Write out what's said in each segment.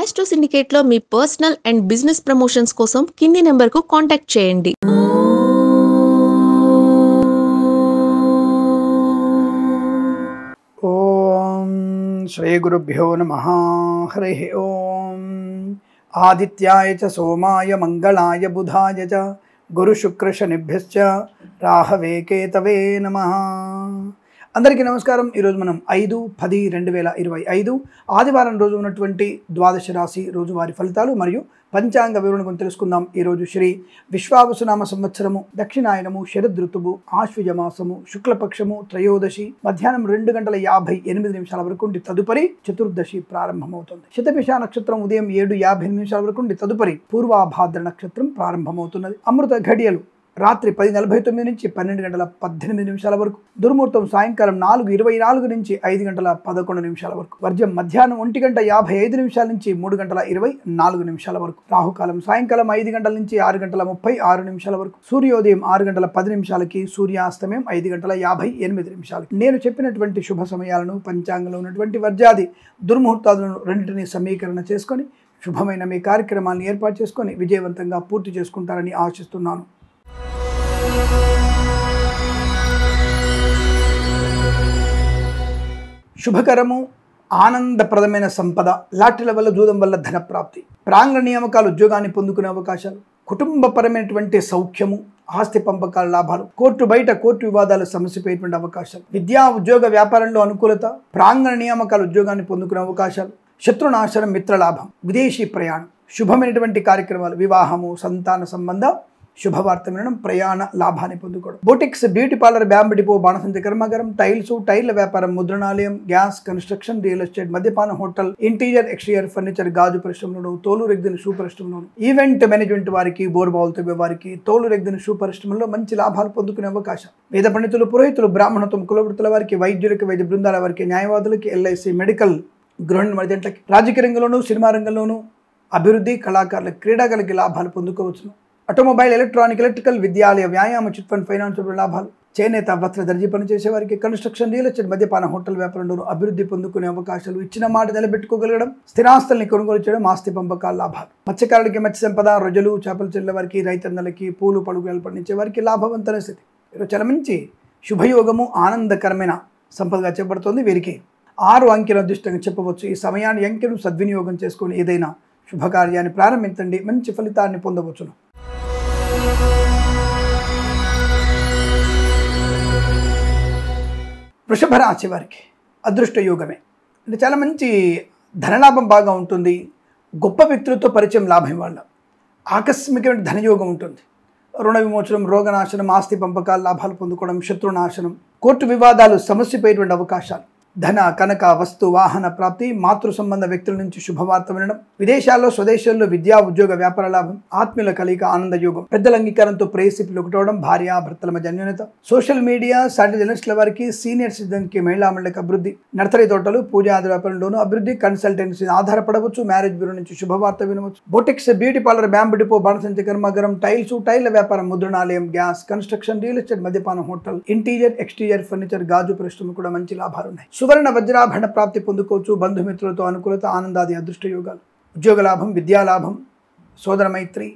Astro సిండికేట్లో మీ personal and business promotions కోసం కింది నెంబర్కు కాంటాక్ట్ చేయండి. ఓం శ్రీ గురుభ్యో నమః. హరి ఓం. ఆదిత్యాయ చ సోమాయ మంగళాయ బుధాయ చ గురు శుక్ర శనిభ్యశ్చ రాహవే కేతవే నమః. అందరికీ నమస్కారం. ఈరోజు మనం 5/10/2025 ఆదివారం రోజు ఉన్నటువంటి ద్వాదశ రాశి రోజువారి ఫలితాలు మరియు పంచాంగ వివరణ గురించి తెలుసుకుందాం. ఈరోజు శ్రీ విశ్వావసునామ సంవత్సరము, దక్షిణాయనము, శరదృతువు, ఆశ్వజమాసము, శుక్లపక్షము, త్రయోదశి మధ్యాహ్నం 2:58 వరకు ఉండి తదుపరి చతుర్దశి ప్రారంభమవుతుంది. శతభిష నక్షత్రం ఉదయం 7:58 వరకు ఉండి తదుపరి పూర్వాభాద్ర నక్షత్రం ప్రారంభమవుతున్నది. అమృత ఘడియలు రాత్రి 10:49 నుంచి 12:18 వరకు, దుర్ముహూర్తం సాయంకాలం 4:24 నుంచి 5:11 వరకు, వర్జం మధ్యాహ్నం 1:55 నుంచి 3:24 వరకు, రాహుకాలం సాయంకాలం 5 గంటల నుంచి 6:36 వరకు, సూర్యోదయం 6:10 సూర్యాస్తమయం 5:58. నేను చెప్పినటువంటి శుభ సమయాలను, పంచాంగంలో ఉన్నటువంటి వర్జాది దుర్ముహూర్తాలను రెండింటినీ సమీకరణ చేసుకొని శుభమైన మీ కార్యక్రమాలను ఏర్పాటు చేసుకొని విజయవంతంగా పూర్తి చేసుకుంటారని ఆశిస్తున్నాను. శుభకరము, ఆనందప్రదమైన సంపద, లాటరీల వల్ల, జూదం వల్ల ధన ప్రాప్తి, ప్రాంగణ నియామకాలు, ఉద్యోగాన్ని పొందుకునే అవకాశాలు, కుటుంబపరమైనటువంటి సౌఖ్యము, ఆస్తి పంపకాల లాభాలు, కోర్టు బయట కోర్టు వివాదాలు సమస్యపోయేటువంటి అవకాశాలు, విద్యా ఉద్యోగ వ్యాపారంలో అనుకూలత, ప్రాంగణ నియామకాలు, ఉద్యోగాన్ని పొందుకునే అవకాశాలు, శత్రునాశనం, మిత్రలాభం, విదేశీ ప్రయాణం, శుభమైనటువంటి కార్యక్రమాలు, వివాహము, సంతాన సంబంధ శుభవార్త వినడం, ప్రయాణ లాభాన్ని పొందుకోవడం. Boutiques, beauty parlour, bamboo depot, బాణసంచి కర్మాగారం, టైర్ల వ్యాపారం, ముద్రణాలయం, గ్యాస్ కన్స్ట్రక్షన్, రియల్ ఎస్టేట్, మద్యపాన హోటల్, ఇంటీరియర్ ఎక్స్టీరియర్ ఫర్నిచర్, గాజు పరిశ్రమలోను, తోలు రెగ్దిన షూ పరిశ్రమలోను, ఈవెంట్ మేనేజ్మెంట్ వారికి, బోర్బావులు తవ్వే వారికి, తోలు రెగ్దిన షూ పరిశ్రమలో మంచి లాభాలు పొందుకునే అవకాశం. వేద పండితులు, పురోహితులు, బ్రాహ్మణత్వం, కులవృత్తుల వారికి, వైద్యులకి, వైద్య బృందాల వారికి, న్యాయవాదులకి, ఎల్ఐసి, మెడికల్, గృహ నిర్మాణాలకి, రాజకీయ రంగంలోను, సినిమా రంగంలోను అభివృద్ధి, కళాకారులకు, క్రీడాకారులకి లాభాలు పొందుకోవచ్చును. ఆటోమొబైల్, ఎలక్ట్రానిక్, ఎలక్ట్రికల్, విద్యాలయ, వ్యాయామ, చిట్ ఫండ్, ఫైనాన్స్ లాభాలు, చేనేత, వస్త్ర, దర్జీ పనిచేసే వారికి, కన్స్ట్రక్షన్, రియల్ ఎస్టేట్, మద్యపాన హోటల్ వ్యాపారంలో అభివృద్ధి పొందుకునే అవకాశాలు, ఇచ్చిన మాట నిలబెట్టుకోగలగడం, స్థిరాస్తుల్ని కొనుగోలు చేయడం, ఆస్తి పంపకాల లాభాలు, మత్స్యకారులకి, మత్స్య సంపద, రొయ్యలు, చేపలు చెల్లె వారికి, రైతన్నలకి, పూలు పడుగులు పండించే వారికి లాభవంతమైన స్థితి. ఈరోజు చాలా మంచి శుభయోగము, ఆనందకరమైన సంపదగా చెప్పబడుతుంది. వీరికి 6 అంకెల అదృష్టంగా చెప్పవచ్చు. ఈ సమయాన్ని అంకెను సద్వినియోగం చేసుకొని ఏదైనా శుభకార్యాన్ని ప్రారంభించండి, మంచి ఫలితాన్ని పొందవచ్చును. వృషభ రాశి వారికి అదృష్ట యోగమే. అంటే చాలా మంచి ధనలాభం బాగా ఉంటుంది. గొప్ప వ్యక్తులతో పరిచయం లాభం వల్ల ఆకస్మికమైన ధనయోగం ఉంటుంది. రుణ విమోచనం, రోగనాశనం, ఆస్తి పంపకాల లాభాలు పొందుకోవడం, శత్రునాశనం, కోర్టు వివాదాలు సమస్యపోయేటువంటి అవకాశాలు, ధన, కనక, వస్తు, వాహన ప్రాప్తి, మాతృ సంబంధ వ్యక్తుల నుంచి శుభవార్త వినడం, విదేశాల్లో, స్వదేశాల్లో విద్యా ఉద్యోగ వ్యాపార లాభం, ఆత్మీయుల కలయిక, ఆనంద యోగం, పెద్దల అంగీకారంతో ప్రేయసిపులు ఒకటవడం, భార్య భర్తల మధ్య అన్యోన్యత, సోషల్ మీడియా, సాటి జర్నలిస్టుల వారికి, సీనియర్ సిటిజన్కి, మహిళా మండలికి అభివృద్ధి, నర్సరీ తోటలు, పూజాది వ్యాపారంలోనూ అభివృద్ధి, కన్సల్టెన్సీ ఆధారపడవచ్చు, మ్యారేజ్ బ్యూరో నుంచి శుభవార్త వినవచ్చు, boutiques, beauty parlour, bamboo depot, బాణసంచి కర్మాగారం, టైర్ల వ్యాపారం, ముద్రణాలయం, గ్యాస్ కన్స్ట్రక్షన్, రియల్ ఎస్టేట్, మద్యపాన హోటల్, ఇంటీరియర్ ఎక్స్టీరియర్ ఫర్నిచర్, గాజు పరిశ్రమ కూడా మంచి లాభాలు ఉన్నాయి. సువర్ణ వజ్రాభరణ ప్రాప్తి పొందుకోవచ్చు. బంధుమిత్రులతో అనుకూలత, ఆనందాది అదృష్ట యోగాలు, ఉద్యోగ లాభం, విద్యాలాభం, సోదర మైత్రి,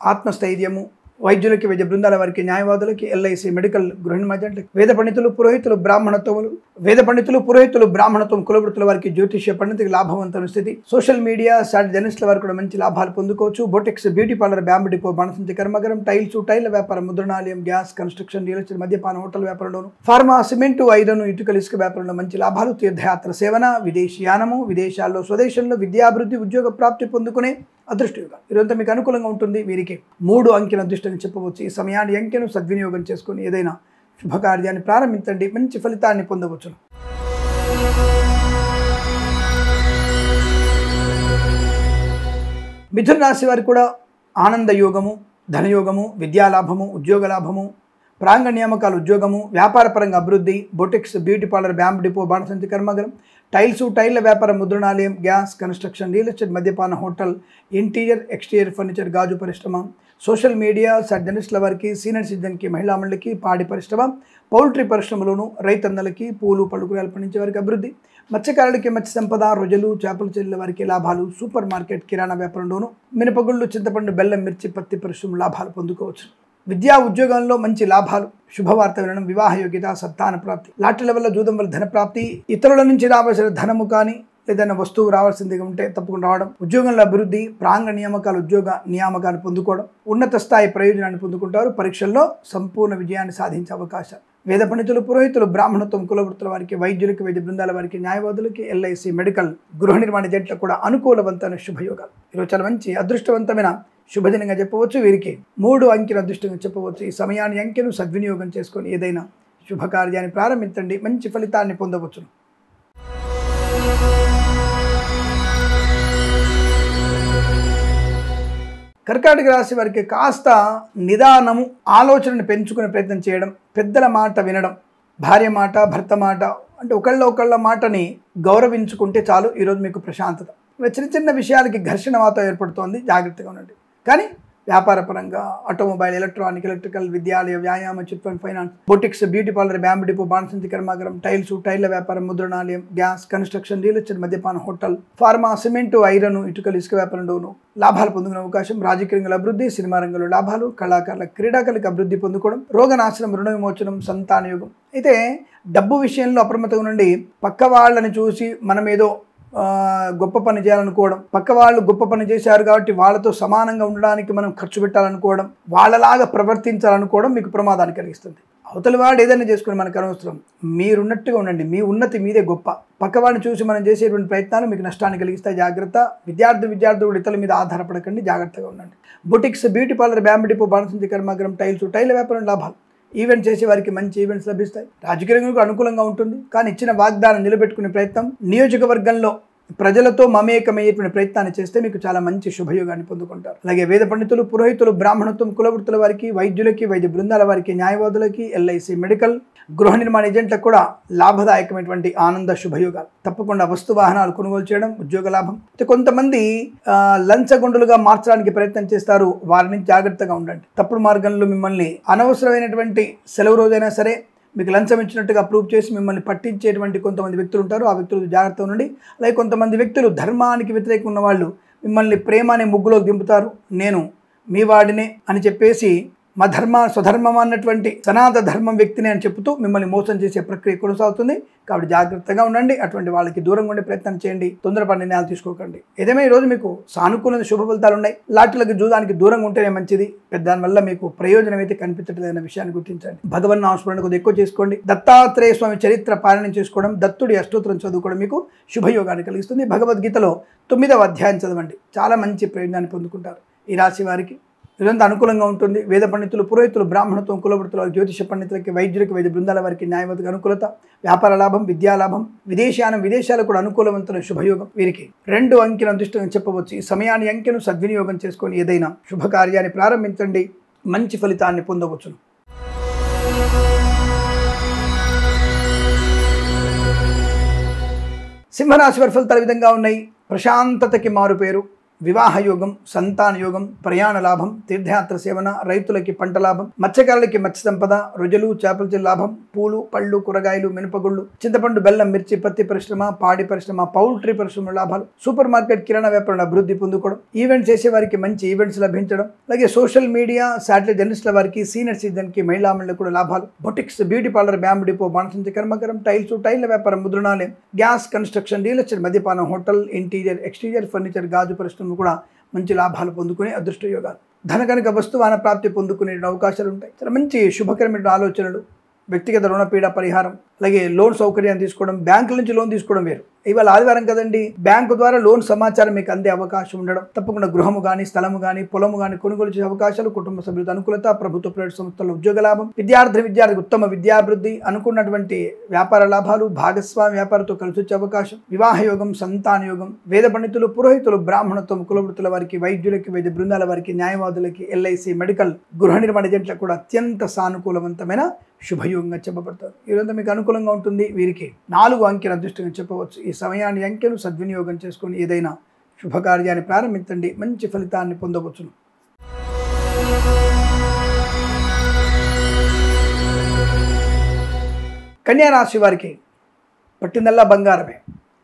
ఆత్మస్థైర్యము, వైద్యులకి, వైద్య బృందాల వారికి, న్యాయవాదులకి, ఎల్ఐసి, మెడికల్, గృహ నిర్మాణాలకి, వేద పండితులు, పురోహితులు, బ్రాహ్మణత్వం, కులవృత్తుల వారికి, జ్యోతిష్య పండితులకి లాభవంతమైన స్థితి. సోషల్ మీడియా, సాటి జర్నలిస్టుల వారికి కూడా మంచి లాభాలు పొందుకోవచ్చు. Boutiques, beauty parlour, bamboo depot, బాణసంచి కర్మాగారం, టైర్ల వ్యాపారం, ముద్రణాలయం, గ్యాస్ కన్స్ట్రక్షన్, రియల్ ఎస్టేట్, మద్యపాన హోటల్ వ్యాపారంలోను, ఫార్మా, సిమెంటు, ఐరన్, ఇటుకలు, ఇసుక వ్యాపారంలో మంచి లాభాలు. తీర్థయాత్ర సేవన, విదేశీయానము, విదేశాల్లో, స్వదేశంలో విద్యాభివృద్ధి, ఉద్యోగ ప్రాప్తి పొందుకునే అదృష్ట యోగాలు. ఈరోజు మీకు అనుకూలంగా ఉంటుంది. వీరికి 3 అంకెల అదృష్టంగా చెప్పవచ్చు. ఈ సమయాన్ని అంకెను సద్వినియోగం చేసుకుని ఏదైనా శుభకార్యాన్ని ప్రారంభించండి, మంచి ఫలితాన్ని పొందవచ్చును. మిథున రాశి వారికి కూడా ఆనంద యోగము, ధనయోగము, విద్యాలాభము, ఉద్యోగ లాభము, ప్రాంగణ నియామకాలు, ఉద్యోగము, వ్యాపారపరంగా అభివృద్ధి, boutiques, beauty parlour, bamboo depot, బాణసంచి కర్మాగారం, టైర్ల వ్యాపారం, ముద్రణాలయం, గ్యాస్ కన్స్ట్రక్షన్, రియల్ ఎస్టేట్, మద్యపాన హోటల్, ఇంటీరియర్ ఎక్స్టీరియర్ ఫర్నిచర్, గాజు పరిశ్రమ, సోషల్ మీడియా, జర్నలిస్టుల వారికి, సీనియర్ సిటిజన్కి, మహిళా మండలికి, పాడి పరిశ్రమ, పౌల్ట్రీ పరిశ్రమలోను, రైతన్నలకి, పూలు పలుకురాలు పండించే వారికి అభివృద్ధి, మత్స్యకారులకి మత్స్య సంపద, రొయ్యలు, చేపల చెల్లెల వారికి లాభాలు. సూపర్ మార్కెట్, కిరాణా వ్యాపారంలోను మినపగుళ్ళు, చింతపండు, బెల్లం, మిర్చి, పత్తి పరిశ్రమ లాభాలు పొందుకోవచ్చు. విద్యా ఉద్యోగాల్లో మంచి లాభాలు. శుభవార్త వినడం, వివాహ యోగ్యత, సంతాన ప్రాప్తి. లాటరీ లెవెల్లో జూదం వల్ల ధన ప్రాప్తి. ఇతరుల నుంచి రావాల్సిన ధనము కానీ ఏదైనా వస్తువు రావాల్సిందిగా ఉంటే తప్పకుండా రావడం. ఉద్యోగంలో అభివృద్ధి, ప్రాంగణ నియామకాలు, ఉద్యోగ నియామకాన్ని పొందుకోవడం, ఉన్నత స్థాయి ప్రయోజనాన్ని పొందుకుంటారు. పరీక్షల్లో సంపూర్ణ విజయాన్ని సాధించే అవకాశాలు. వేద పండితులు, పురోహితులు, బ్రాహ్మణత్వం, కులవృత్తుల వారికి, వైద్యులకి, వైద్య బృందాల వారికి, న్యాయవాదులకి, ఎల్ఐసి, మెడికల్, గృహ నిర్మాణ జట్లకు కూడా అనుకూలవంతమైన శుభయోగాలు. ఈరోజు చాలా మంచి అదృష్టవంతమైన శుభదినంగా చెప్పవచ్చు. వీరికి 3 అంకెను అదృష్టంగా చెప్పవచ్చు. ఈ సమయాన్ని అంకెను సద్వినియోగం చేసుకొని ఏదైనా శుభకార్యాన్ని ప్రారంభించండి, మంచి ఫలితాన్ని పొందవచ్చు. కర్కాటక రాశి వారికి కాస్త నిదానము, ఆలోచనను పెంచుకునే ప్రయత్నం చేయడం, పెద్దల మాట వినడం, భార్య మాట, భర్త మాట అంటే ఒకళ్ళ మాటని గౌరవించుకుంటే చాలు. ఈరోజు మీకు ప్రశాంతత. చిన్న చిన్న విషయాలకి ఘర్షణ వాతావరణం ఏర్పడుతోంది, జాగ్రత్తగా ఉండండి. కానీ వ్యాపారపరంగా ఆటోమొబైల్, ఎలక్ట్రానిక్, ఎలక్ట్రికల్, విద్యాలయ, వ్యాయామ, chit fund, finance, boutiques, beauty parlour, bamboo depot, బాణసంచి కర్మాగారం, టైల్స్, టైర్ల వ్యాపారం, ముద్రణాలయం, గ్యాస్, కన్స్ట్రక్షన్, రియల్ ఎస్టేట్, మద్యపాన, హోటల్, ఫార్మా, సిమెంట్, ఐరన్, ఇటుకలు, ఇసుక వ్యాపారంలోనూ లాభాలు పొందుకునే అవకాశం. రాజకీయ రంగంలో అభివృద్ధి, సినిమా రంగంలో లాభాలు. కళాకారుల, క్రీడాకారులకు అభివృద్ధి పొందుకోవడం. రోగనాశనం, రుణ విమోచనం, సంతాన యోగం. అయితే డబ్బు విషయంలో అప్రమత్తంగా నుండి పక్క వాళ్ళని చూసి మనం ఏదో గొప్ప పని చేయాలనుకోవడం, పక్క వాళ్ళు గొప్ప పని చేశారు కాబట్టి వాళ్ళతో సమానంగా ఉండడానికి మనం ఖర్చు పెట్టాలనుకోవడం, వాళ్ళలాగా ప్రవర్తించాలనుకోవడం మీకు ప్రమాదాన్ని కలిగిస్తుంది. అవతలి వాడు ఏదైనా చేసుకుని మనకు అనవసరం. మీరున్నట్టుగా ఉండండి, మీ ఉన్నతి మీదే గొప్ప. పక్కవాడిని చూసి మనం చేసేటువంటి ప్రయత్నాలు మీకు నష్టాన్ని కలిగిస్తాయి, జాగ్రత్త. విద్యార్థులు ఇతరుల మీద ఆధారపడకండి, జాగ్రత్తగా ఉండండి. Boutiques, beauty parlour, bamboo depot, బాణసంచి కర్మాగారం, టైల్స్, టైర్ల వ్యాపారం లాభాలు. ఈవెంట్ చేసే వారికి మంచి ఈవెంట్స్ లభిస్తాయి. రాజకీయ రంగంలో అనుకూలంగా ఉంటుంది, కానీ ఇచ్చిన వాగ్దానం నిలబెట్టుకునే ప్రయత్నం, నియోజకవర్గంలో ప్రజలతో మమేకమయ్యేటువంటి ప్రయత్నాన్ని చేస్తే మీకు చాలా మంచి శుభయోగాన్ని పొందుకుంటారు. అలాగే వేద పండితులు, పురోహితులు, బ్రాహ్మణత్వం, కులవృత్తుల వారికి, వైద్యులకి, వైద్య బృందాల వారికి, న్యాయవాదులకి, ఎల్ఐసి, మెడికల్, గృహ నిర్మాణ ఏజెంట్లకు కూడా లాభదాయకమైనటువంటి ఆనంద శుభయోగాలు. తప్పకుండా వస్తు వాహనాలు కొనుగోలు చేయడం, ఉద్యోగ లాభం. కొంతమంది లంచగొండులుగా మార్చడానికి ప్రయత్నం చేస్తారు, వారిని జాగ్రత్తగా ఉండండి. తప్పుడు మార్గంలో మిమ్మల్ని అనవసరమైనటువంటి సెలవు రోజైనా సరే మీకు లంచం ఇచ్చినట్టుగా ప్రూవ్ చేసి మిమ్మల్ని పట్టించేటువంటి కొంతమంది వ్యక్తులు ఉంటారు. ఆ వ్యక్తులు జాగ్రత్తగా ఉండండి. అలాగే కొంతమంది వ్యక్తులు ధర్మానికి వ్యతిరేకంగా ఉన్న వాళ్ళు మిమ్మల్ని ప్రేమ అనే ముగ్గులోకి దింపుతారు. నేను మీ వాడినే అని చెప్పేసి మా స్వధర్మం అన్నటువంటి సనాతన ధర్మం వ్యక్తిని అని చెబుతూ మిమ్మల్ని మోసం చేసే ప్రక్రియ కొనసాగుతుంది. కాబట్టి జాగ్రత్తగా ఉండండి. అటువంటి వాళ్ళకి దూరంగా ఉండే ప్రయత్నం చేయండి. తొందరపడి నిర్ణయాలు తీసుకోకండి. ఏదేమైనా ఈరోజు మీకు సానుకూల శుభ ఫలితాలు ఉన్నాయి. లాటరీలకు, జూదానికి దూరంగా ఉంటేనే మంచిది. దానివల్ల మీకు ప్రయోజనం అయితే కనిపించట్లేదన్న విషయాన్ని గుర్తించండి. భగవన్ నామస్మరణ కొద్దిగా ఎక్కువ చేసుకోండి. దత్తాత్రేయ స్వామి చరిత్ర పారాయణం చేసుకోవడం, దత్తుడి అష్టోత్తరం చదువుకోవడం మీకు శుభయోగాన్ని కలిగిస్తుంది. భగవద్గీతలో 9వ అధ్యాయం చదవండి, చాలా మంచి ప్రయోజనాన్ని పొందుకుంటారు. ఈ రాశి వారికి ఇదంతా అనుకూలంగా ఉంటుంది. వేద పండితులు, పురోహితులు, బ్రాహ్మణత్వం, కులవృత్తుల, జ్యోతిష పండితులకి, వైద్యులకి, వైద్య బృందాల వారికి, న్యాయవాదికి అనుకూలత, వ్యాపార లాభం, విద్యా లాభం, విదేశాలకు కూడా అనుకూలవంతమైన శుభయోగం. వీరికి 2 అంకెను అదృష్టంగా చెప్పవచ్చు. ఈ సమయాన్ని అంకెను సద్వినియోగం చేసుకొని ఏదైనా శుభకార్యాన్ని ప్రారంభించండి, మంచి ఫలితాన్ని పొందవచ్చును. సింహరాశి వారి ఫలితాలు విధంగా ఉన్నాయి. ప్రశాంతతకి మారుపేరు, వివాహ యోగం, సంతాన యోగం, ప్రయాణ లాభం, తీర్థయాత్ర సేవన, రైతులకి పంట లాభం, మత్స్యకారులకి మత్స్య సంపద, రొయ్యలు, చేపల చెల్లి లాభం, పూలు, పళ్ళు, కూరగాయలు, మినపగుళ్ళు, చింతపండు, బెల్లం, మిర్చి, పత్తి పరిశ్రమ, పాడి పరిశ్రమ, పౌల్ట్రీ పరిశ్రమ లాభాలు. సూపర్ మార్కెట్, కిరాణా వ్యాపారం అభివృద్ధి పొందుకోవడం, ఈవెంట్స్ చేసే వారికి మంచి ఈవెంట్స్ లభించడం. అలాగే సోషల్ మీడియా, శాటిలైట్ జర్నలిస్టుల వారికి, సీనియర్ సిటిజన్కి, మహిళా మండలికి కూడా లాభాలు. Boutiques, beauty parlour, bamboo depot, బాణసంచి కర్మాగారం, టైల్స్, టైర్ల వ్యాపారం, ముద్రణాలయం, గ్యాస్, కన్స్ట్రక్షన్, రియల్ ఎస్టేట్, మద్యపానం, హోటల్, ఇంటీరియర్, ఎక్స్టీరియర్ ఫర్నిచర్, గాజు పరిశ్రమ కూడా మంచి లాభాలు పొందుకునే అదృష్ట యోగాలు. ధనకనక వస్తువాహన ప్రాప్తి పొందుకునే అవకాశాలు ఉంటాయి. చాలా మంచి శుభకరమైన ఆలోచనలు. వ్యక్తిగత రుణపీడ పరిహారం, అలాగే లోన్ సౌకర్యాన్ని తీసుకోవడం, బ్యాంకుల నుంచి లోన్ తీసుకోవడం వేరు. ఇవాళ ఆదివారం కదండి, బ్యాంకు ద్వారా లోన్ సమాచారం మీకు అందే అవకాశం ఉండడం. తప్పకుండా గృహము కానీ, స్థలము కానీ, పొలము కానీ కొనుగోలు చేసే అవకాశాలు, కుటుంబ సభ్యులతో అనుకూలత, ప్రభుత్వ ప్రైవేట్ సంస్థల్లో ఉద్యోగ లాభం, విద్యార్థికి ఉత్తమ విద్యాభివృద్ధి, అనుకున్నటువంటి వ్యాపార లాభాలు, భాగస్వామి వ్యాపారంతో కలిసి వచ్చే అవకాశం, వివాహ యోగం, సంతాన యోగం. వేద పండితులు, పురోహితులు, బ్రాహ్మణత్వం, కులవృత్తుల వారికి, వైద్యులకి, వైద్య బృందాల వారికి, న్యాయవాదులకి, ఎల్ఐసి, మెడికల్, గృహ నిర్మాణ ఏజెంట్లకు కూడా అత్యంత సానుకూలవంతమైన శుభయోగంగా చెప్పబడతారు. ఈరోజు మీకు అనుకూలంగా ఉంటుంది. వీరికి 4 అంకెను అదృష్టంగా చెప్పవచ్చు. ఈ సమయాన్ని అంకెను సద్వినియోగం చేసుకొని ఏదైనా శుభకార్యాన్ని ప్రారంభించండి, మంచి ఫలితాన్ని పొందవచ్చును. కన్యా రాశి వారికి పట్టిందల్లా బంగారమే.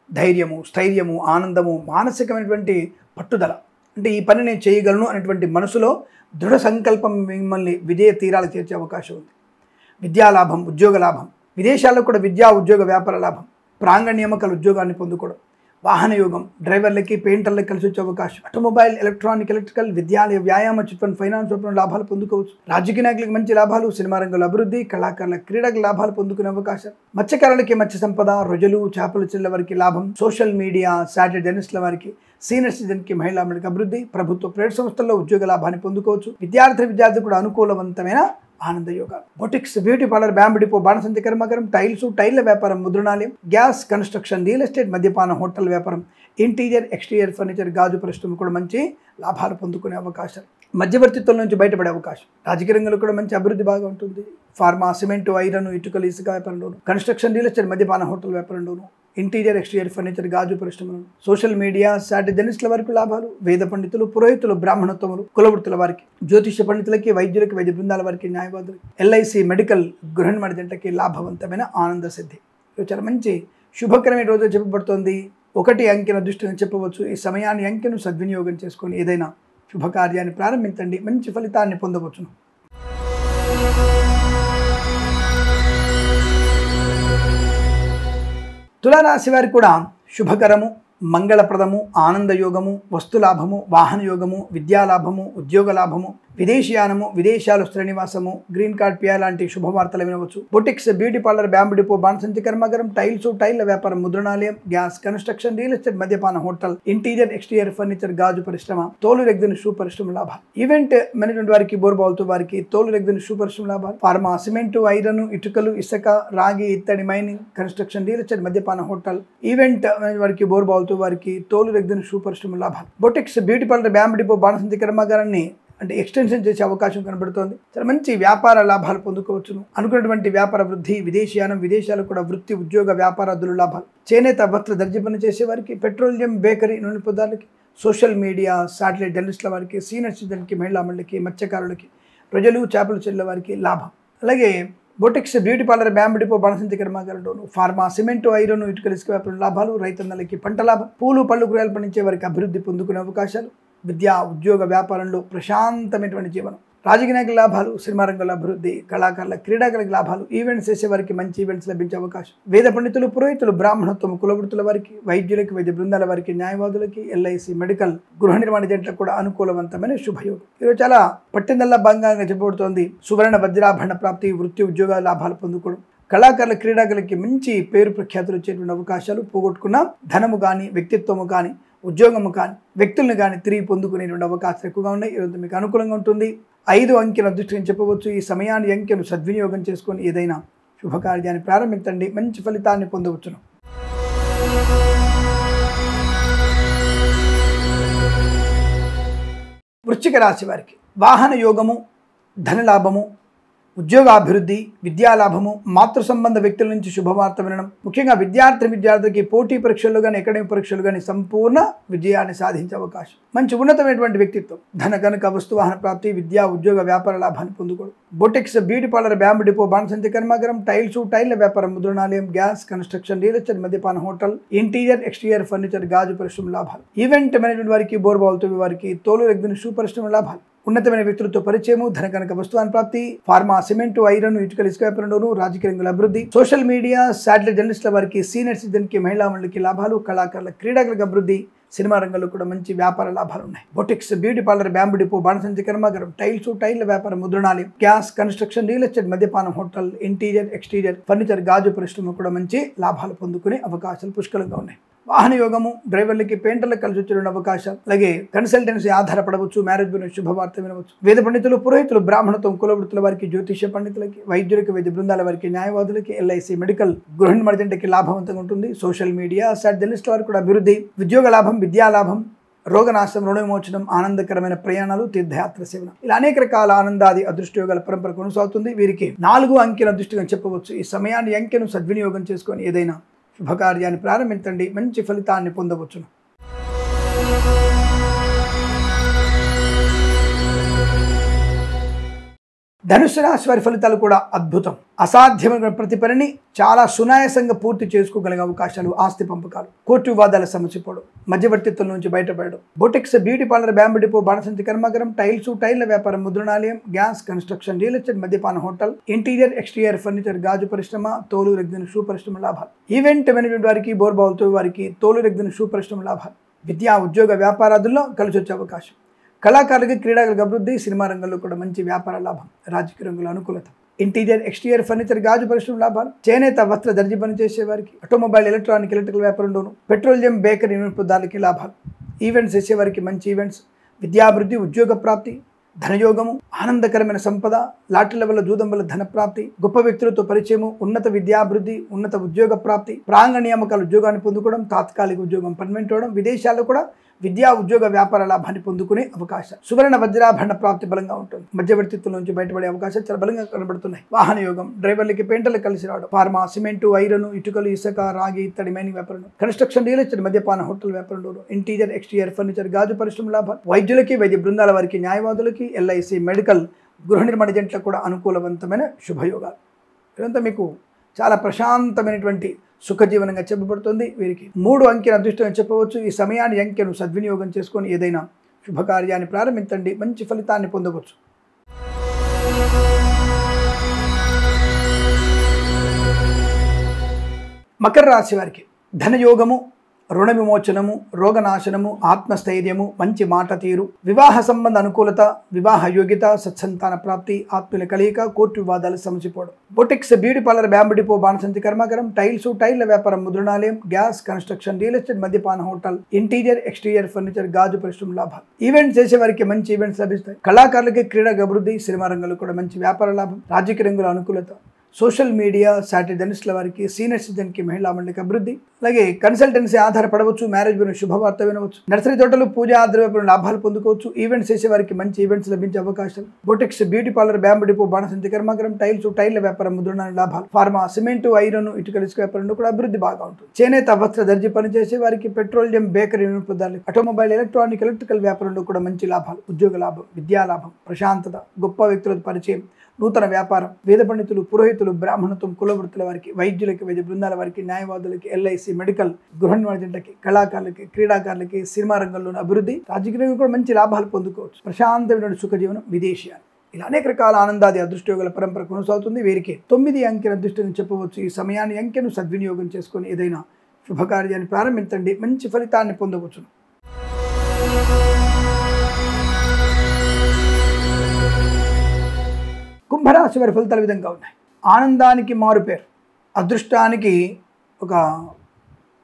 ధైర్యము, స్థైర్యము, ఆనందము, మానసికమైనటువంటి పట్టుదల, అంటే ఈ పని నేను చేయగలను అనేటువంటి మనసులో దృఢ సంకల్పం మిమ్మల్ని విజయ తీరాలు చేర్చే అవకాశం ఉంది. విద్యాలాభం, ఉద్యోగ లాభం, విదేశాల్లో కూడా విద్యా ఉద్యోగ వ్యాపార లాభం, ప్రాంగణ నియామకాల ఉద్యోగాన్ని పొందుకోవడం, వాహన యోగం, డ్రైవర్లకి పెయింటర్లకి కలిసి వచ్చే అవకాశం, ఆటోమొబైల్, ఎలక్ట్రానిక్, ఎలక్ట్రికల్, విద్యాలయ, వ్యాయామ, చిట్ ఫైనాన్స్ లాభాలు పొందుకోవచ్చు. రాజకీయ నాయకులకు మంచి లాభాలు, సినిమా రంగంలో అభివృద్ధి, కళాకారుల, క్రీడలకు లాభాలు పొందుకునే అవకాశం, మత్స్యకారులకి మత్స్య సంపద, రొజలు, చేపల చెల్ల వారికి లాభం, సోషల్ మీడియా, సాటిలైట్ జర్నలిస్టుల వారికి, సీనియర్ సిటిజన్కి, మహిళా మండలికి అభివృద్ధి, ప్రభుత్వ ప్రైవేట్ సంస్థల్లో ఉద్యోగ లాభాన్ని పొందుకోవచ్చు. విద్యార్థి కూడా అనుకూలవంతమైన ఆనంద యోగాలు. Boutiques, beauty parlour, bamboo depot, బాణసంచి కర్మాగారం, టైల్ల వ్యాపారం, ముద్రణాలయం, గ్యాస్, కన్స్ట్రక్షన్, రియల్ ఎస్టేట్, మద్యపానం, హోటల్ వ్యాపారం, ఇంటీరియర్, ఎక్స్టీరియర్ ఫర్నిచర్, గాజు పరిశ్రమ కూడా మంచి లాభాలు పొందుకునే అవకాశం. మధ్యవర్తిత్వం నుంచి బయటపడే అవకాశం. రాజకీయ రంగంలో కూడా మంచి అభివృద్ధి బాగా ఉంటుంది. ఫార్మా, సిమెంటు, ఐరన్, ఇటుకలు, ఇసుక వ్యాపారంలోను, కన్స్ట్రక్షన్, రియల్ ఎస్టేట్, మద్యపానం, హోటల్ వ్యాపారంలోను, ఇంటీరియర్, ఎక్స్టీరియర్ ఫర్నిచర్, గాజు పరిశ్రమలు, సోషల్ మీడియా, సాటిలైట్ జర్నలిస్టుల వారికి లాభాలు, వేద పండితులు, పురోహితులు, బ్రాహ్మణోత్తములు, కులవృత్తుల వారికి, జ్యోతిష పండితులకి, వైద్యులకి, వైద్య బృందాల వారికి, న్యాయవాదులకి, ఎల్ఐసి, మెడికల్, గృహిణి జంటకి లాభవంతమైన ఆనంద సిద్ధి. చాలా మంచి శుభకరమైన రోజు చెప్పబడుతోంది. 1 అంకెను దృష్టిని చెప్పవచ్చు. ఈ సమయాన్ని, అంకెను సద్వినియోగం చేసుకొని ఏదైనా శుభకార్యాన్ని ప్రారంభించండి, మంచి ఫలితాన్ని పొందవచ్చును. తులారాశి వారికి కూడా శుభకరము, మంగళప్రదము, ఆనందయోగము, వస్తులాభము, వాహన యోగము, విద్యాలాభము, ఉద్యోగ లాభము, విదేశీయానము, విదేశాలు శ్రీనివాసము, గ్రీన్ కార్డ్ పిఆర్ లాంటి శుభవార్తలు వినవచ్చు. Boutiques, beauty parlour, bamboo depot, బాణసంచి కర్మాగారం, టైల్ల వ్యాపారం, ముద్రణాలయం, గ్యాస్, కన్స్ట్రక్షన్, రియల్ ఎస్టేట్, మద్యపాన, హోటల్, ఇంటీరియర్, ఎక్స్టీరియర్ ఫర్నిచర్, గాజు పరిశ్రమ, తోలు రెగ్జిన్ షూ పరిశ్రమ లాభాలు. ఈవెంట్ మేనేజ్మెంట్ వారికి, బోర్బాల్తో వారికి, తోలు రెగ్జిన్ షూ పరిశ్రమ లాభాలు. ఫార్మా, సిమెంటు, ఐరన్, ఇటుకలు, ఇసుక, రాగి, ఇత్తడి, మైనింగ్, కన్స్ట్రక్షన్, రియల్ ఎస్టేట్, మద్యపాన, హోటల్, ఈవెంట్ మేనేజ్మెంట్ వారికి, బోర్బాల్తో వారికి, తోలు రెగ్జిన్ షూ పరిశ్రమ లాభాలు. Boutiques, beauty parlour, bamboo depot, బాణసంచి కర్మాగారాన్ని అంటే ఎక్స్టెన్షన్ చేసే అవకాశం కనబడుతోంది. చాలా మంచి వ్యాపార లాభాలు పొందుకోవచ్చును. అనుకున్నటువంటి వ్యాపార వృద్ధి, విదేశీయానం, విదేశాలు కూడా వృత్తి, ఉద్యోగ, వ్యాపారాదులు లాభాలు. చేనేత, వస్త్ర, దర్జీ పని చేసే వారికి, పెట్రోలియం, బేకరీ, నూనె పదార్థాలకి, సోషల్ మీడియా, సాటిలైట్ జర్నలిస్టుల వారికి, సీనియర్ సిటిజన్కి, మహిళా మండలికి, మత్స్యకారులకి, రొజలు, చేపలు చెల్ల వారికి లాభం. అలాగే boutiques, beauty parlour, bamboo depot, బాణసంచి కర్మాగారంలోను, ఫార్మా, సిమెంటు, ఐరన్, ఇటుకలు, ఇసుక వ్యాపారం లాభాలు. రైతన్నలకి పంట లాభం. పూలు, పళ్ళు, కూరగాయలు పండించే వారికి అభివృద్ధి పొందుకునే అవకాశాలు. విద్యా, ఉద్యోగ, వ్యాపారంలో ప్రశాంతమైనటువంటి జీవనం. రాజకీయ నాయకుల లాభాలు, సినిమా రంగంలో అభివృద్ధి, కళాకారుల, క్రీడాకారులకు లాభాలు, ఈవెంట్స్ చేసే వారికి మంచి ఈవెంట్స్ లభించే అవకాశం. వేద పండితులు, పురోహితులు, బ్రాహ్మణోత్తమ, కులవృత్తుల వారికి, వైద్యులకి, వైద్య బృందాల వారికి, న్యాయవాదులకి, ఎల్ఐసి, మెడికల్, గృహ నిర్మాణ జంటలకు కూడా అనుకూలవంతమైన శుభయోగం. ఈరోజు చాలా పట్టిందల్లా బంగారంగా చెప్పబడుతోంది. సువర్ణ వజ్రాభరణ ప్రాప్తి, వృత్తి, ఉద్యోగ లాభాలు పొందుకోవడం. కళాకారుల, క్రీడాకారులకి మంచి పేరు ప్రఖ్యాతులు వచ్చేటువంటి అవకాశాలు. పోగొట్టుకున్న ధనము కానీ, వ్యక్తిత్వము కానీ, ఉద్యోగము కానీ, వ్యక్తులను కానీ తిరిగి పొందుకునేటువంటి అవకాశాలు ఎక్కువగా ఉన్నాయి. ఈరోజు మీకు అనుకూలంగా ఉంటుంది. 5 అంకెను అదృష్టం చెప్పవచ్చు. ఈ సమయాన్ని, అంకెను సద్వినియోగం చేసుకొని ఏదైనా శుభకార్యాన్ని ప్రారంభించండి, మంచి ఫలితాన్ని పొందవచ్చును. వృశ్చిక రాశి వారికి వాహన యోగము, ధనలాభము, ఉద్యోగాభివృద్ధి, విద్యాలాభము, మాతృ సంబంధ వ్యక్తుల నుంచి శుభవార్త వినడం. ముఖ్యంగా విద్యార్థికి పోటీ పరీక్షల్లో కానీ, అకాడమిక్ పరీక్షలు కానీ సంపూర్ణ విజయాన్ని సాధించే అవకాశం. మంచి ఉన్నతమైనటువంటి వ్యక్తిత్వం. ధన కనుక, వస్తువాహన ప్రాప్తి, విద్యా, ఉద్యోగ, వ్యాపార లాభాన్ని పొందుకోవడం. Boutiques, beauty parlour, bamboo depot, బాణసంచి కర్మాగారం, టైల్ల వ్యాపారం, ముద్రణాలయం, గ్యాస్, కన్స్ట్రక్షన్, రియల్ ఎస్టేట్, మద్యపాన, హోటల్, ఇంటీరియర్, ఎక్స్టీరియర్ ఫర్నిచర్, గాజు పరిశ్రమ లాభాలు. ఈవెంట్ మేనేజ్మెంట్ వారికి, బోర్బాల్తో వారికి, తోలు రెగ్జిన్ షూ పరిశ్రమ లాభాలు. ఉన్నతమైన వ్యక్తులతో పరిచయము, ధన కనుక, వస్తువాన ప్రాప్తి, ఫార్మా, సిమెంటు, ఐరన్, ఇటుకలు, ఇసుక వ్యాపారంలోను, రాజకీయ రంగంలో అభివృద్ధి, సోషల్ మీడియా, సాటిలైట్ జర్నలిస్టుల వారికి, సీనియర్ సిటిజన్కి, మహిళా మండలికి లాభాలు. కళాకారుల, క్రీడాకారులకు అభివృద్ధి, సినిమా రంగంలో కూడా మంచి వ్యాపార లాభాలు ఉన్నాయి. Boutiques, beauty parlour, bamboo depot, బాణసంచి కర్మాగారం, టైల్ల వ్యాపారం, ముద్రణాలయం, గ్యాస్, కన్స్ట్రక్షన్, రియల్ ఎస్టేట్, మద్యపానం, హోటల్, ఇంటీరియర్, ఎక్స్టీరియర్ ఫర్నిచర్, గాజు పరిశ్రమ కూడా మంచి లాభాలు పొందుకునే అవకాశాలు పుష్కలంగా ఉన్నాయి. వాహన యోగము, డ్రైవర్లకి, పెయింటర్లకు కలిసి వచ్చే అవకాశాలు. అలాగే కన్సల్టెన్సీ ఆధారపడవచ్చు. మ్యారేజ్ గురించి శుభవార్త వినవచ్చు. వేద పండితులు, పురోహితులు, బ్రాహ్మణత్వం, కులవృత్తుల వారికి, జ్యోతిష పండితులకి, వైద్యులకి, వైద్య బృందాల వారికి, న్యాయవాదులకి, ఎల్ఐసి, మెడికల్, గృహ నిర్మాణ జంటకి లాభవంతంగా ఉంటుంది. సోషల్ మీడియా, సాటిలైట్ జర్నలిస్టుల వారికి కూడా అభివృద్ధి, ఉద్యోగ లాభం, విద్యా లాభం, రోగనాశనం, రుణ విమోచనం, ఆనందకరమైన ప్రయాణాలు, తీర్థయాత్ర సేవన, ఇలా అనేక రకాల ఆనందాది అదృష్టయోగాల పరంపర కొనసాగుతుంది. వీరికి 4 అంకెల అదృష్టంగా చెప్పవచ్చు. ఈ సమయాన్ని, అంకెను సద్వినియోగం చేసుకొని ఏదైనా శుభకార్యాన్ని ప్రారంభించండి, మంచి ఫలితాన్ని పొందవచ్చును. ధనుస్సు రాశి వారి ఫలితాలు కూడా అద్భుతం. అసాధ్యమైన ప్రతి పనిని చాలా సునాయాసంగా పూర్తి చేసుకోగలిగే అవకాశాలు, ఆస్తి పంపకాలు, కోర్టు వివాదాల సమస్యపోవడం, మధ్యవర్తిత్వం నుంచి బయటపడడం, boutiques, beauty parlour, bamboo depot, బాణసంచి కర్మాగారం, టైల్స్, టైళ్ల వ్యాపారం, ముద్రణాలయం, గ్యాస్, కన్స్ట్రక్షన్, రియల్ ఎస్టేట్, మద్యపాన హోటల్, ఇంటీరియర్, ఎక్స్టీరియర్ ఫర్నిచర్, గాజు పరిశ్రమ, తోలు రెగ్జిన్ షూ పరిశ్రమ లాభాలు. ఈవెంట్ మేనేజ్మెంట్ వారికి, బోర్బావులతో వారికి తోలు రెగ్జిన్ షూ పరిశ్రమ లాభాలు. విద్యా, ఉద్యోగ, వ్యాపారాదుల్లో కలిసి వచ్చే అవకాశం. కళాకారులకి, క్రీడాలకు అభివృద్ధి, సినిమా రంగంలో కూడా మంచి వ్యాపార లాభం, రాజకీయ రంగంలో అనుకూలత. ఇంటీరియర్, ఎక్స్టీరియర్ ఫర్నిచర్, గాజు పరిశ్రమ లాభాలు. చేనేత, వస్త్ర, దర్జీ పని చేసే వారికి, ఆటోమొబైల్, ఎలక్ట్రికల్ వ్యాపారంలోను, పెట్రోలియం, బేకరీ వినియోగదారులకి లాభాలు. ఈవెంట్స్ చేసేవారికి మంచి ఈవెంట్స్, విద్యాభివృద్ధి, ఉద్యోగ ప్రాప్తి, ధనయోగము, ఆనందకరమైన సంపద, లాటరీల వల్ల, జూదం వల్ల ధన ప్రాప్తి, గొప్ప వ్యక్తులతో పరిచయము, ఉన్నత విద్యాభివృద్ధి, ఉన్నత ఉద్యోగ ప్రాప్తి, ప్రాంగణ నియామకాలు, ఉద్యోగాన్ని పొందుకోవడం, తాత్కాలిక ఉద్యోగం పర్మనెంట్ అవడం, విదేశాల్లో కూడా విద్యా, ఉద్యోగ, వ్యాపార లాభాన్ని పొందుకునే అవకాశం. సువర్ణ వజ్రాభరణ ప్రాప్తి బలంగా ఉంటుంది. మధ్యవర్తిత్వం నుంచి బయటపడే అవకాశాలు చాలా బలంగా కనబడుతున్నాయి. వాహన యోగం, డ్రైవర్లకి, పెయింటర్లకు కలిసి రావడం, ఫార్మా, సిమెంటు, ఐరన్, ఇటుకలు, ఇసుక, రాగి, ఇత్తడి, మైనింగ్ వ్యాపారం, కన్స్ట్రక్షన్, రియల్ ఎస్టేట్, మద్యపాన హోటల్ వ్యాపారంలో, ఇంటీరియర్, ఎక్స్టీరియర్ ఫర్నిచర్, గాజు పరిశ్రమ లాభాలు. వైద్యులకి, వైద్య బృందాల వారికి, న్యాయవాదులకి, ఎల్ఐసి, మెడికల్, గృహ నిర్మాణ ఏజెంట్లకు కూడా అనుకూలవంతమైన శుభయోగాలు. ఇదంతా మీకు చాలా ప్రశాంతమైనటువంటి సుఖజీవనంగా చెప్పబడుతుంది. వీరికి 3 అంకెల అదృష్టం చెప్పవచ్చు. ఈ సమయాన్ని, అంకెను సద్వినియోగం చేసుకొని ఏదైనా శుభకార్యాన్ని ప్రారంభించండి, మంచి ఫలితాన్ని పొందవచ్చు. మకర రాశి వారికి ధనయోగము, రుణ విమోచనము, రోగనాశనము, ఆత్మస్థైర్యము, మంచి మాట తీరు, వివాహ సంబంధ అనుకూలత, వివాహ యోగ్యత, సత్సంతాన ప్రాప్తి, ఆత్మీయుల కలయిక, కోర్టు వివాదాలు సమసిపోవడం. Boutiques, beauty parlour, bamboo depot, బాణసంచి కర్మాగారం, టైల్స్, టైళ్ల వ్యాపారం, ముద్రణాలయం, గ్యాస్, కన్స్ట్రక్షన్, రియల్ ఎస్టేట్, మద్యపాన హోటల్, ఇంటీరియర్, ఎక్స్టీరియర్ ఫర్నిచర్, గాజు పరిశ్రమ లాభాలు. ఈవెంట్స్ చేసే వారికి మంచి ఈవెంట్స్ లభిస్తాయి. కళాకారులకి, క్రీడా అభివృద్ధి, సినిమా రంగంలో కూడా మంచి వ్యాపార లాభం, రాజకీయ రంగంలో అనుకూలత. సోషల్ మీడియా, శాటిలైట్ల వారికి, సీనియర్ సిటిజన్కి, మహిళా మండలికి అభివృద్ధి. అలాగే కన్సల్టెన్సీ ఆధారపడవచ్చు, మ్యారేజ్ గురించి శుభవార్త వినవచ్చు. నర్సరీ తోటలు, పూజా ఆద్రవ్యాపారం లాభాలు పొందుకోవచ్చు. ఈవెంట్స్ చేసే వారికి మంచి ఈవెంట్స్ లభించే అవకాశాలు. Boutiques, beauty parlour, bamboo depot, బాణసంచి కర్మాగారం, టైల్స్, టైళ్ల వ్యాపారం, ముద్రణ లాభాలు. ఫార్మా, సిమెంటు, ఐరన్, ఇటుకల ఇసుక వ్యాపారంలో కూడా అభివృద్ధి బాగా ఉంటుంది. చేనేత, వస్త్ర, దర్జీ పని చేసే వారికి, పెట్రోలియం, బేకరీ వినియోగదారులు, ఆటోమొబైల్, ఎలక్ట్రికల్ వ్యాపారంలో కూడా మంచి లాభాలు, ఉద్యోగ లాభం, విద్యా లాభం, ప్రశాంతత, గొప్ప వ్యక్తులతో పరిచయం, నూతన వ్యాపారం, వేద పండితులు, పురోహితులు, బ్రాహ్మణత్వం, కులవృత్తుల వారికి, వైద్యులకి, వైద్య బృందాల వారికి, న్యాయవాదులకి, ఎల్ఐసి, మెడికల్, గృహ నిర్మాణకి, కళాకారులకి, క్రీడాకారులకి, సినిమా రంగంలోని అభివృద్ధి, రాజకీయ రంగంలో కూడా మంచి లాభాలు పొందుకోవచ్చు. ప్రశాంతమైన సుఖజీవనం, విదేశీయాలు, ఇలా అనేక రకాల ఆనందాది అదృష్టయోగాల పరంపర కొనసాగుతుంది. వీరికి 9 అంకెల అదృష్టం చెప్పవచ్చు. ఈ సమయాన్ని, అంకెను సద్వినియోగం చేసుకొని ఏదైనా శుభకార్యాన్ని ప్రారంభించండి, మంచి ఫలితాన్ని పొందవచ్చు. కుంభరాశి వారి ఫలితాల విధంగా ఉన్నాయి. ఆనందానికి మారుపేరు, అదృష్టానికి ఒక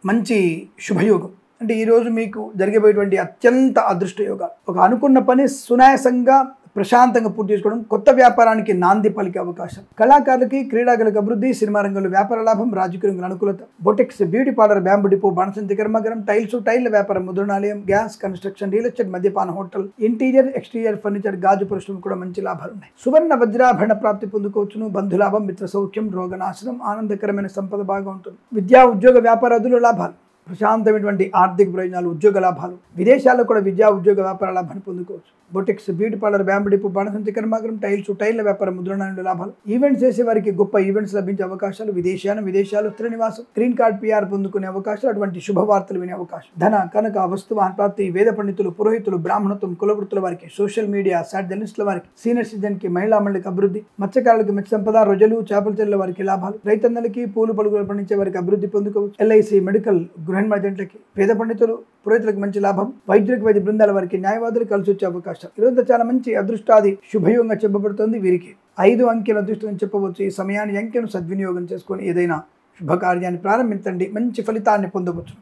మంచి శుభయోగం. అంటే ఈరోజు మీకు జరిగేటువంటి అత్యంత అదృష్ట యోగాలు. ఒక అనుకున్న పని సునాయాసంగా, ప్రశాంతంగా పూర్తి చేసుకోవడం, కొత్త వ్యాపారానికి నాంది పలికే అవకాశం. కళాకారులకి, క్రీడాకారులకు అభివృద్ధి, సినిమా రంగంలో వ్యాపార లాభం, రాజకీయ రంగంలో అనుకూలత. Boutiques, beauty parlour, bamboo depot, బాణసంచి కర్మాగారం, టైల్స్, టైళ్ల వ్యాపారం, ముద్రణాలయం, గ్యాస్, కన్స్ట్రక్షన్, రియల్ ఎస్టేట్, మద్యపాన హోటల్, ఇంటీరియర్, ఎక్స్టీరియర్ ఫర్నిచర్, గాజు పరిశ్రమ కూడా మంచి లాభాలు ఉన్నాయి. సువర్ణ వజ్రాభరణ ప్రాప్తి పొందుకోవచ్చును. బంధులాభం, మిత్ర సౌఖ్యం, రోగనాశనం, ఆనందకరమైన సంపద బాగా ఉంటుంది. విద్యా, ఉద్యోగ, వ్యాపారాదులు లాభాలు, ప్రశాంతమైనటువంటి ఆర్థిక ప్రయోజనాలు, ఉద్యోగ లాభాలు. విదేశాల్లో కూడా విద్యా, ఉద్యోగ, వ్యాపార లాభాన్ని పొందుకోవచ్చు. Boutiques, beauty parlour, bamboo depot, బాణసంచి కర్మాగారం, టైల్స్, టైళ్ల వ్యాపారం, ముద్రణాలు లాభాలు. ఈవెంట్స్ చేసే వారికి గొప్ప ఈవెంట్స్ లభించే అవకాశాలు. విదేశాలు, స్థిర నివాసం, గ్రీన్ కార్డ్, పిఆర్ పొందుకునే అవకాశాలు, అటువంటి శుభవార్తలు వినే అవకాశం. ధన, కనక, వస్తువాహన ప్రాప్తి, వేద పండితులు, పురోహితులు, బ్రాహ్మణత్వం, కులవృత్తుల వారికి, సోషల్ మీడియా, శాటిలైట్ల వారికి, సీనియర్ సిటిజన్కి, మహిళా మండలికి అభివృద్ధి. మత్స్యకారులకి మత్స్య సంపద, రొజలు, చేపల చెరువుల వారికి లాభాలు. రైతన్నలకి, పూలు పలుకులు పండించే వారికి అభివృద్ధి పొందుకోవచ్చు. ఎల్ఐసి, మెడికల్, గృహ నిర్మాణ ఏజెంట్లకి, వేద పండితులు, పురోహితులకు మంచి లాభం. వైద్యులకు, వైద్య బృందాల వారికి, న్యాయవాదులు కలిసి వచ్చే అవకాశం. ఈరోజు చాలా మంచి అదృష్టాది శుభయోగంగా చెప్పబడుతుంది. వీరికి 5 అంకెల అదృష్టం చెప్పవచ్చు. ఈ సమయాన్ని, అంకెను సద్వినియోగం చేసుకొని ఏదైనా శుభకార్యాన్ని ప్రారంభించండి, మంచి ఫలితాన్ని పొందవచ్చు.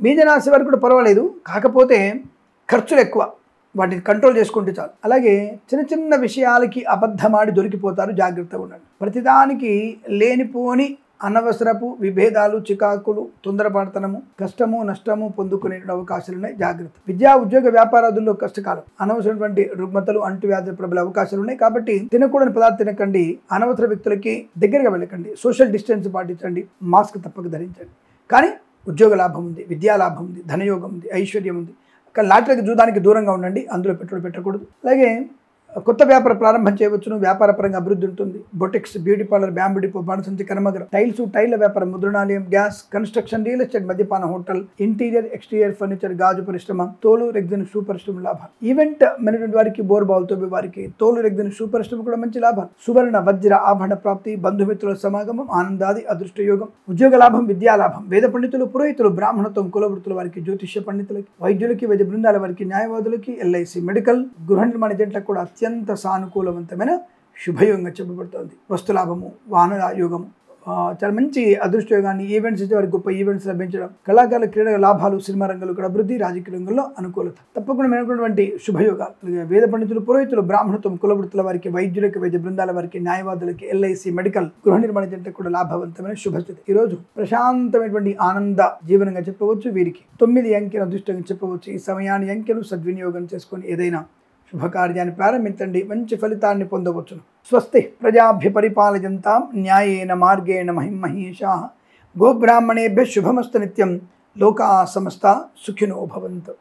మీనరాశి వారికి కూడా పర్వాలేదు, కాకపోతే ఖర్చులు ఎక్కువ, వాటిని కంట్రోల్ చేసుకుంటే చాలు. అలాగే చిన్న చిన్న విషయాలకి అబద్ధమాడి దొరికిపోతారు, జాగ్రత్తగా ఉండండి. ప్రతిదానికి లేనిపోని అనవసరపు విభేదాలు, చికాకులు, తొందరపడతనము, కష్టము, నష్టము పొందుకునే అవకాశాలు ఉన్నాయి, జాగ్రత్త. విద్యా, ఉద్యోగ, వ్యాపారాదుల్లో కష్టకాలం, అనవసరమైనటువంటి రుగ్మతలు, అంటువ్యాధులు ప్రబలే అవకాశాలు ఉన్నాయి. కాబట్టి తినకూడని పదార్థం తినకండి, అనవసర వ్యక్తులకి దగ్గరగా వెళ్ళకండి, సోషల్ డిస్టెన్స్ పాటించండి, మాస్క్ తప్పక ధరించండి. కానీ ఉద్యోగ లాభం ఉంది, విద్యా లాభం ఉంది, ధనయోగం ఉంది, ఐశ్వర్యం ఉంది, కానీ లాటరీకి జూదానికి దూరంగా ఉండండి, అందులో పెట్టుబడి పెట్టకూడదు. అలాగే కొత్త వ్యాపార ప్రారంభం చేయవచ్చును, వ్యాపార పరంగా అభివృద్ధి ఉంటుంది. Boutiques, beauty parlour, bamboo depot, బాణసంచి, కర్మగరం, టైల్స్, టైల్ వ్యాపారం, ముద్రణాలయం, గ్యాస్, కన్స్ట్రక్షన్, రియల్ ఎస్టేట్, మద్యపాన, హోటల్, ఇంటీరియర్, ఎక్స్టీరియర్ ఫర్నిచర్, గాజు పరిశ్రమ, తోలు రెగ్జిన్ షూ పరిశ్రమ లాభాలు. ఈవెంట్ మేనేజ్మెంట్ వారికి, బోర్ బావులతో వారికి తోలు రెగ్జిన్ షూ పరిశ్రమ కూడా మంచి లాభాలు. సువర్ణ వజ్ర ఆభరణ ప్రాప్తి, బంధుమిత్రుల సమాగమం, ఆనందాది అదృష్ట యోగం, ఉద్యోగ లాభం, విద్యా లాభం. వేద పండితులు, పురోహితులు, బ్రాహ్మణత్వం, కులవృత్తుల వారికి, జ్యోతిష్య పండితులకి, వైద్యులకి, వైద్య బృందాల వారికి, న్యాయవాదులకి, ఎల్ఐసి, మెడికల్, గృహ నిర్మాణ ఏజెంట్లకు కూడా అత్యంత సానుకూలవంతమైన శుభయోగంగా చెప్పబడుతోంది. వస్తులాభము, వాహన యోగము, చాలా మంచి అదృష్ట యోగాన్ని, ఈవెంట్స్ ఇచ్చే వారికి గొప్ప ఈవెంట్స్ లభించడం, కళాకారుల క్రీడా లాభాలు, సినిమా రంగంలో కూడా అభివృద్ధి, రాజకీయ రంగంలో అనుకూలత. తప్పకుండా మెరుగునటువంటి శుభయోగాలు. వేద పండితులు, పురోహితులు, బ్రాహ్మణత్వం, కులవృత్తుల వారికి, వైద్యులకి, వైద్య బృందాల వారికి, న్యాయవాదులకి, ఎల్ఐసి, మెడికల్, గృహ నిర్మాణ జంటకు కూడా లాభవంతమైన శుభస్థితి. ఈరోజు ప్రశాంతమైనటువంటి ఆనంద జీవనంగా చెప్పవచ్చు. వీరికి 9 అంకెను అదృష్టంగా చెప్పవచ్చు. ఈ సమయాన్ని అంకెను సద్వినియోగం చేసుకొని ఏదైనా శుభకార్యాన్ని ప్రారంభించండి, మంచి ఫలితాన్ని పొందవచ్చును. స్వస్తి ప్రజాభ్య పరిపాలయంతాం న్యాయేన మార్గేణ మహిమహేషాః. గోబ్రాహ్మణేభ్యః శుభమస్తు నిత్యం. లోకా సమస్తా సుఖినో భవంతు.